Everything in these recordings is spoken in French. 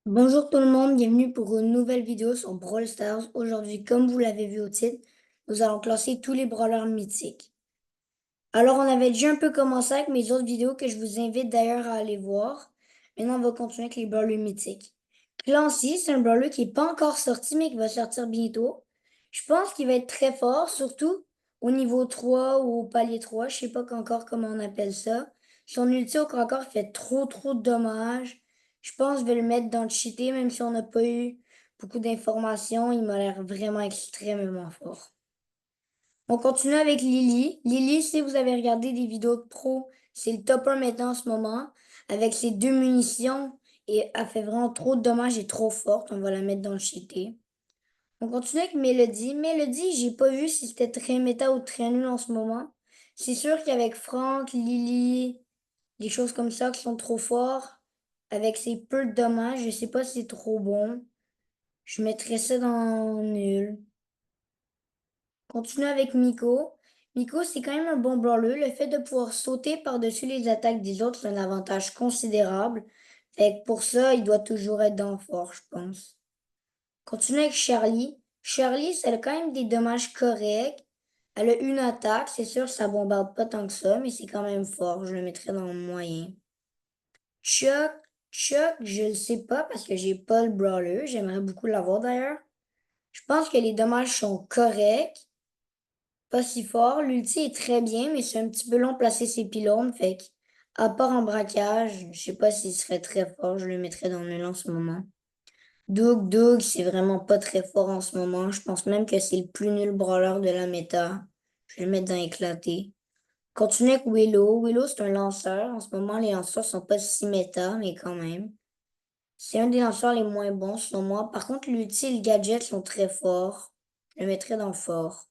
Bonjour tout le monde, bienvenue pour une nouvelle vidéo sur Brawl Stars. Aujourd'hui, comme vous l'avez vu au titre, nous allons classer tous les brawlers mythiques. Alors, on avait déjà un peu commencé avec mes autres vidéos que je vous invite d'ailleurs à aller voir. Maintenant, on va continuer avec les brawlers mythiques. Clancy, c'est un brawler qui n'est pas encore sorti, mais qui va sortir bientôt. Je pense qu'il va être très fort, surtout au niveau 3 ou au palier 3. Je sais pas encore comment on appelle ça. Son ulti au encore fait trop de dommages. Je pense que je vais le mettre dans le cheaté, même si on n'a pas eu beaucoup d'informations. Il m'a l'air vraiment extrêmement fort. On continue avec Lily. Lily, si vous avez regardé des vidéos de pro, c'est le top 1 maintenant en ce moment. Avec ses deux munitions, et elle fait vraiment trop de dommages et trop forte. On va la mettre dans le cheaté. On continue avec Melody. Melody, j'ai pas vu si c'était très méta ou très nul en ce moment. C'est sûr qu'avec Franck, Lily, des choses comme ça qui sont trop forts, avec ses peu de dommages, je sais pas si c'est trop bon. Je mettrais ça dans nul. Continue avec Miko. Miko, c'est quand même un bon brawler. Le fait de pouvoir sauter par-dessus les attaques des autres, c'est un avantage considérable. Fait que pour ça, il doit toujours être dans le fort, je pense. Continue avec Charlie. Charlie, elle a quand même des dommages corrects. Elle a une attaque, c'est sûr, ça bombarde pas tant que ça, mais c'est quand même fort. Je le mettrais dans le moyen. Chuck, Chuck, je le sais pas parce que j'ai pas le brawler. J'aimerais beaucoup l'avoir d'ailleurs. Je pense que les dommages sont corrects. Pas si fort. L'ulti est très bien, mais c'est un petit peu long de placer ses pylônes. Fait que, à part en braquage, je sais pas s'il serait très fort. Je le mettrais dans nul en ce moment. Doug, c'est vraiment pas très fort en ce moment. Je pense même que c'est le plus nul brawler de la méta. Je vais le mettre dans éclaté. Continue avec Willow. Willow, c'est un lanceur. En ce moment, les lanceurs sont pas si méta, mais quand même. C'est un des lanceurs les moins bons, selon moi. Par contre, l'ulti et le gadget sont très forts. Je le mettrais dans fort.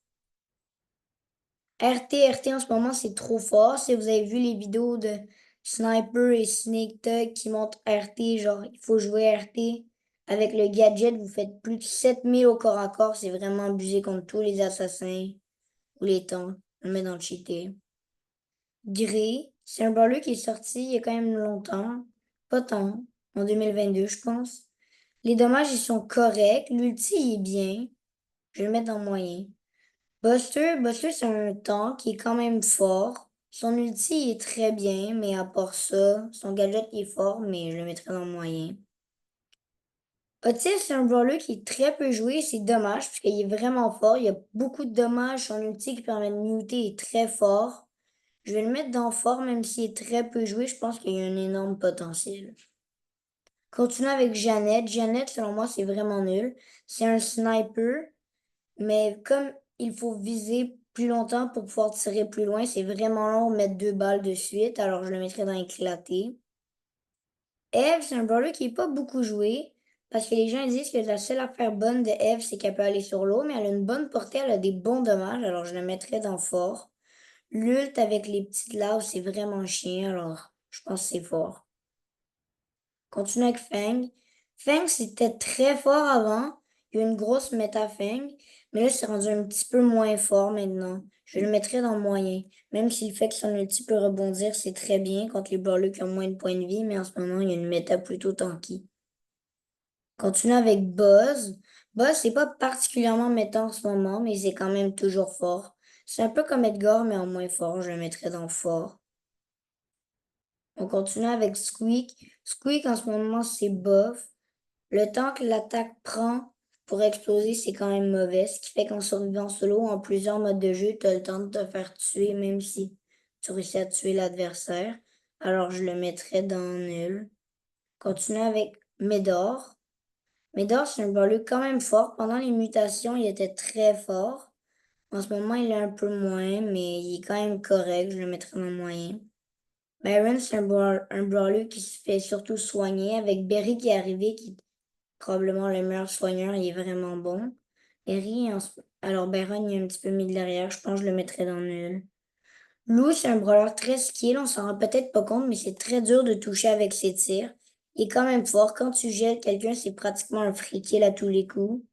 RT en ce moment, c'est trop fort. Si vous avez vu les vidéos de Sniper et Snake Tug qui montrent RT, genre, il faut jouer RT. Avec le gadget, vous faites plus de 7000 au corps à corps. C'est vraiment abusé contre tous les assassins ou les tanks. On le met dans le cheaté. Grey, c'est un brawler qui est sorti il y a quand même longtemps. Pas tant. En 2022, je pense. Les dommages, ils sont corrects. L'ulti, il est bien. Je vais le mettre dans moyen. Buster, c'est un tank qui est quand même fort. Son ulti est très bien, mais à part ça, son gadget il est fort, mais je le mettrais dans le moyen. Otis, c'est un brawler qui est très peu joué, c'est dommage, parce qu'il est vraiment fort. Il y a beaucoup de dommages. Son ulti qui permet de muter est très fort. Je vais le mettre dans fort, même s'il est très peu joué, je pense qu'il y a un énorme potentiel. Continuons avec Jeannette. Jeannette, selon moi, c'est vraiment nul. C'est un sniper. Mais comme il faut viser plus longtemps pour pouvoir tirer plus loin, c'est vraiment long de mettre deux balles de suite, alors je le mettrais dans éclaté. Eve, c'est un brawler qui n'est pas beaucoup joué, parce que les gens disent que la seule affaire bonne de Eve, c'est qu'elle peut aller sur l'eau, mais elle a une bonne portée, elle a des bons dommages, alors je le mettrais dans fort. L'ult avec les petites laves, c'est vraiment chiant, alors je pense que c'est fort. Continue avec Fang. Fang, c'était très fort avant. Il y a une grosse méta Fang. Mais là, c'est rendu un petit peu moins fort maintenant. Je le mettrais dans le moyen. Même si le fait que son ulti peut rebondir, c'est très bien contre les brawlers qui ont moins de points de vie. Mais en ce moment, il y a une méta plutôt tanky. Continue avec Buzz. Buzz, c'est pas particulièrement méta en ce moment, mais c'est quand même toujours fort. C'est un peu comme Edgar, mais en moins fort. Je le mettrais dans fort. On continue avec Squeak. Squeak, en ce moment, c'est bof. Le temps que l'attaque prend pour exploser, c'est quand même mauvais. Ce qui fait qu'en survivant solo, en plusieurs modes de jeu, tu as le temps de te faire tuer, même si tu réussis à tuer l'adversaire. Alors, je le mettrais dans nul. Continue avec Médor. Médor, c'est un brawler quand même fort. Pendant les mutations, il était très fort. En ce moment, il est un peu moins, mais il est quand même correct. Je le mettrais dans le moyen. Baron, c'est un brawler qui se fait surtout soigner. Avec Berry qui est arrivé, qui probablement le meilleur soigneur, il est vraiment bon. Berry, alors Baron, il est un petit peu mis derrière, je pense que je le mettrais dans nul. Lou, c'est un brawler très skill, on s'en rend peut-être pas compte, mais c'est très dur de toucher avec ses tirs. Il est quand même fort. Quand tu jettes quelqu'un, c'est pratiquement un free kill à tous les coups.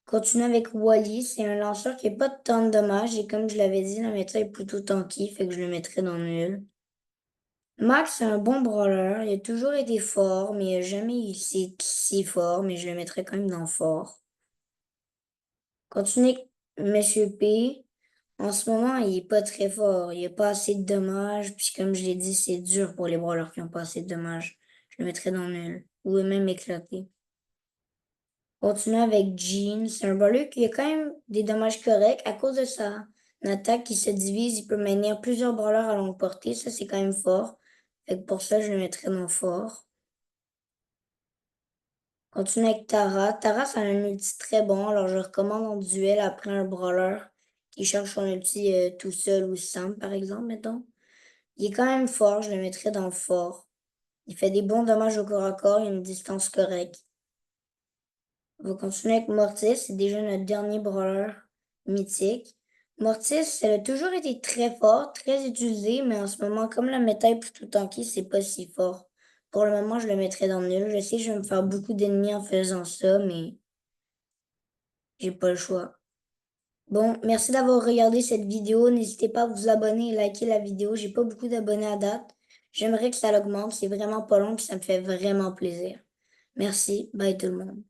Continue avec Wally, c'est un lanceur qui n'a pas tant de dommages, et comme je l'avais dit, la méta est plutôt tanky, fait que je le mettrais dans nul. Max, c'est un bon brawler. Il a toujours été fort, mais il a jamais été si fort, mais je le mettrais quand même dans fort. Continuez avec Monsieur P. En ce moment, il est pas très fort. Il a pas assez de dommages. Puis comme je l'ai dit, c'est dur pour les brawlers qui ont pas assez de dommages. Je le mettrais dans nul. Ou même éclaté. Continuez avec Jean. C'est un brawler qui a quand même des dommages corrects. À cause de sa attaque qui se divise, il peut maintenir plusieurs brawlers à longue portée. Ça, c'est quand même fort. Fait que pour ça, je le mettrais dans fort. Continue avec Tara. Tara, c'est un ulti très bon. Alors, je recommande en duel après un brawler qui cherche son ulti tout seul ou Sam, par exemple, mettons. Il est quand même fort. Je le mettrais dans fort. Il fait des bons dommages au corps à corps. Il a une distance correcte. On va continuer avec Mortis. C'est déjà notre dernier brawler mythique. Mortis, ça a toujours été très fort, très utilisé, mais en ce moment, comme la méta est plutôt tanky, c'est pas si fort. Pour le moment, je le mettrais dans nul. Je sais que je vais me faire beaucoup d'ennemis en faisant ça, mais j'ai pas le choix. Bon, merci d'avoir regardé cette vidéo. N'hésitez pas à vous abonner et liker la vidéo. J'ai pas beaucoup d'abonnés à date. J'aimerais que ça l'augmente. C'est vraiment pas long et ça me fait vraiment plaisir. Merci. Bye tout le monde.